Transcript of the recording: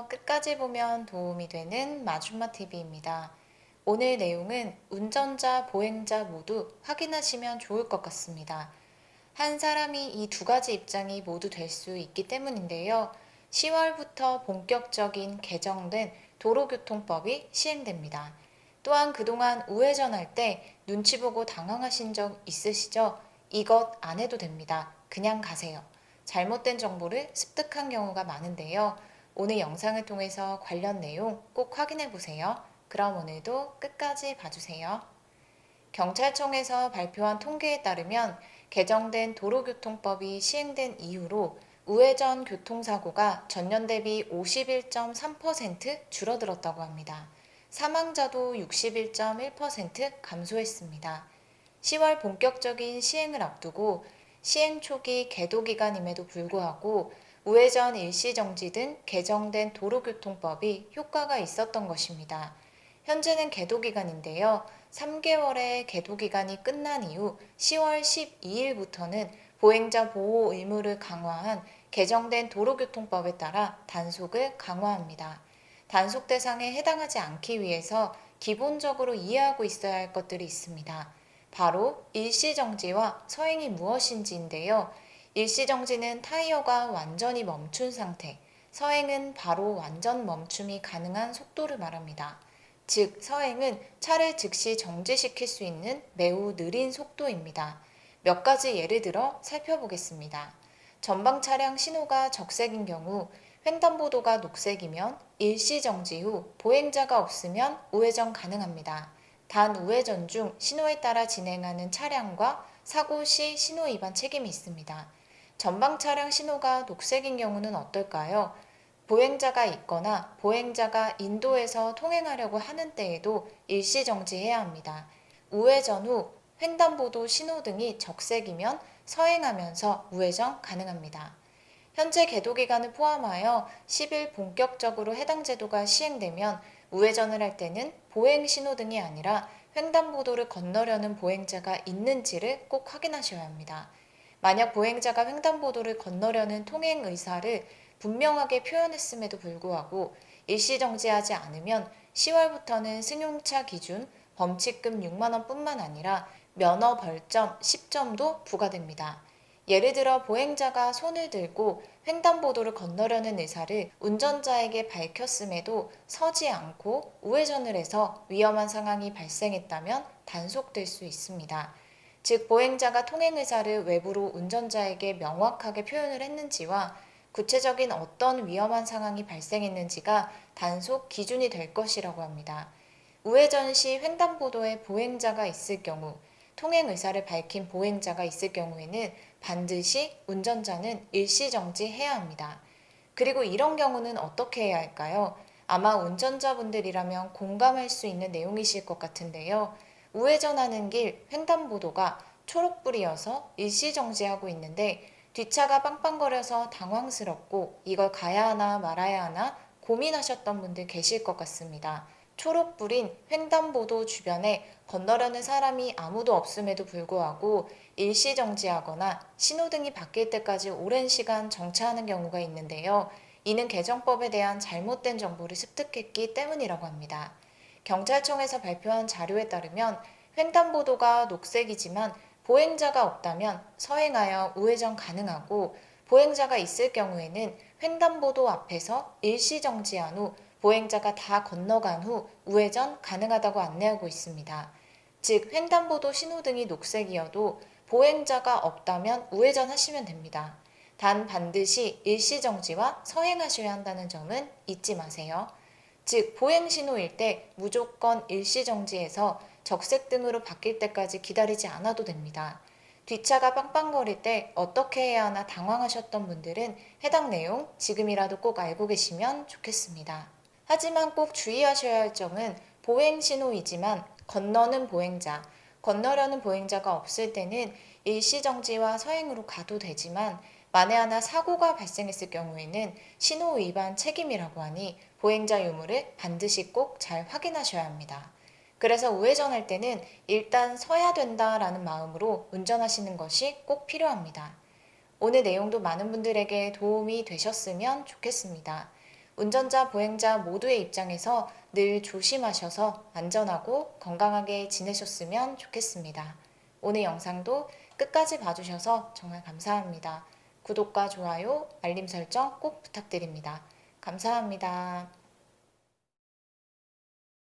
시작부터 끝까지 보면 도움이 되는 마준마 TV입니다. 오늘 내용은 운전자, 보행자 모두 확인하시면 좋을 것 같습니다. 한 사람이 이 두 가지 입장이 모두 될 수 있기 때문인데요. 10월부터 본격적인 개정된 도로교통법이 시행됩니다. 또한 그동안 우회전할 때 눈치 보고 당황하신 적 있으시죠? 이것 안 해도 됩니다. 그냥 가세요. 잘못된 정보를 습득한 경우가 많은데요. 오늘 영상을 통해서 관련 내용 꼭 확인해 보세요. 그럼 오늘도 끝까지 봐주세요. 경찰청에서 발표한 통계에 따르면 개정된 도로교통법이 시행된 이후로 우회전 교통사고가 전년 대비 51.3% 줄어들었다고 합니다. 사망자도 61.1% 감소했습니다. 10월 본격적인 시행을 앞두고 시행 초기 계도 기간임에도 불구하고 우회전 일시정지 등 개정된 도로교통법이 효과가 있었던 것입니다. 현재는 계도 기간인데요. 3개월의 계도 기간이 끝난 이후 10월 12일부터는 보행자 보호 의무를 강화한 개정된 도로교통법에 따라 단속을 강화합니다. 단속 대상에 해당하지 않기 위해서 기본적으로 이해하고 있어야 할 것들이 있습니다. 바로 일시정지와 서행이 무엇인지인데요. 일시정지는 타이어가 완전히 멈춘 상태, 서행은 바로 완전 멈춤이 가능한 속도를 말합니다. 즉, 서행은 차를 즉시 정지시킬 수 있는 매우 느린 속도입니다. 몇 가지 예를 들어 살펴보겠습니다. 전방 차량 신호가 적색인 경우 횡단보도가 녹색이면 일시정지 후 보행자가 없으면 우회전 가능합니다. 단 우회전 중 신호에 따라 진행하는 차량과 사고 시 신호 위반 책임이 있습니다. 전방 차량 신호가 녹색인 경우는 어떨까요? 보행자가 있거나 보행자가 인도에서 통행하려고 하는 때에도 일시 정지해야 합니다. 우회전 후 횡단보도 신호등이 적색이면 서행하면서 우회전 가능합니다. 현재 계도 기간을 포함하여 10일 본격적으로 해당 제도가 시행되면 우회전을 할 때는 보행 신호등이 아니라 횡단보도를 건너려는 보행자가 있는지를 꼭 확인하셔야 합니다. 만약 보행자가 횡단보도를 건너려는 통행 의사를 분명하게 표현했음에도 불구하고 일시정지하지 않으면 10월부터는 승용차 기준 범칙금 6만 원뿐만 아니라 면허 벌점 10점도 부과됩니다. 예를 들어 보행자가 손을 들고 횡단보도를 건너려는 의사를 운전자에게 밝혔음에도 서지 않고 우회전을 해서 위험한 상황이 발생했다면 단속될 수 있습니다. 즉, 보행자가 통행 의사를 외부로 운전자에게 명확하게 표현을 했는지와 구체적인 어떤 위험한 상황이 발생했는지가 단속 기준이 될 것이라고 합니다. 우회전 시 횡단보도에 보행자가 있을 경우, 통행 의사를 밝힌 보행자가 있을 경우에는 반드시 운전자는 일시정지해야 합니다. 그리고 이런 경우는 어떻게 해야 할까요? 아마 운전자분들이라면 공감할 수 있는 내용이실 것 같은데요. 우회전하는 길 횡단보도가 초록불이어서 일시정지하고 있는데 뒷차가 빵빵거려서 당황스럽고 이걸 가야 하나 말아야 하나 고민하셨던 분들 계실 것 같습니다. 초록불인 횡단보도 주변에 건너려는 사람이 아무도 없음에도 불구하고 일시정지하거나 신호등이 바뀔 때까지 오랜 시간 정차하는 경우가 있는데요. 이는 개정법에 대한 잘못된 정보를 습득했기 때문이라고 합니다. 경찰청에서 발표한 자료에 따르면 횡단보도가 녹색이지만 보행자가 없다면 서행하여 우회전 가능하고 보행자가 있을 경우에는 횡단보도 앞에서 일시정지한 후 보행자가 다 건너간 후 우회전 가능하다고 안내하고 있습니다. 즉, 횡단보도 신호등이 녹색이어도 보행자가 없다면 우회전하시면 됩니다. 단 반드시 일시정지와 서행하셔야 한다는 점은 잊지 마세요. 즉, 보행신호일 때 무조건 일시정지해서 적색등으로 바뀔 때까지 기다리지 않아도 됩니다. 뒷차가 빵빵거릴 때 어떻게 해야 하나 당황하셨던 분들은 해당 내용 지금이라도 꼭 알고 계시면 좋겠습니다. 하지만 꼭 주의하셔야 할 점은 보행신호이지만 건너는 보행자, 건너려는 보행자가 없을 때는 일시정지와 서행으로 가도 되지만 만에 하나 사고가 발생했을 경우에는 신호 위반 책임이라고 하니 보행자 유무를 반드시 꼭 잘 확인하셔야 합니다. 그래서 우회전할 때는 일단 서야 된다라는 마음으로 운전하시는 것이 꼭 필요합니다. 오늘 내용도 많은 분들에게 도움이 되셨으면 좋겠습니다. 운전자, 보행자 모두의 입장에서 늘 조심하셔서 안전하고 건강하게 지내셨으면 좋겠습니다. 오늘 영상도 끝까지 봐주셔서 정말 감사합니다. 구독과 좋아요, 알림 설정 꼭 부탁드립니다. 감사합니다.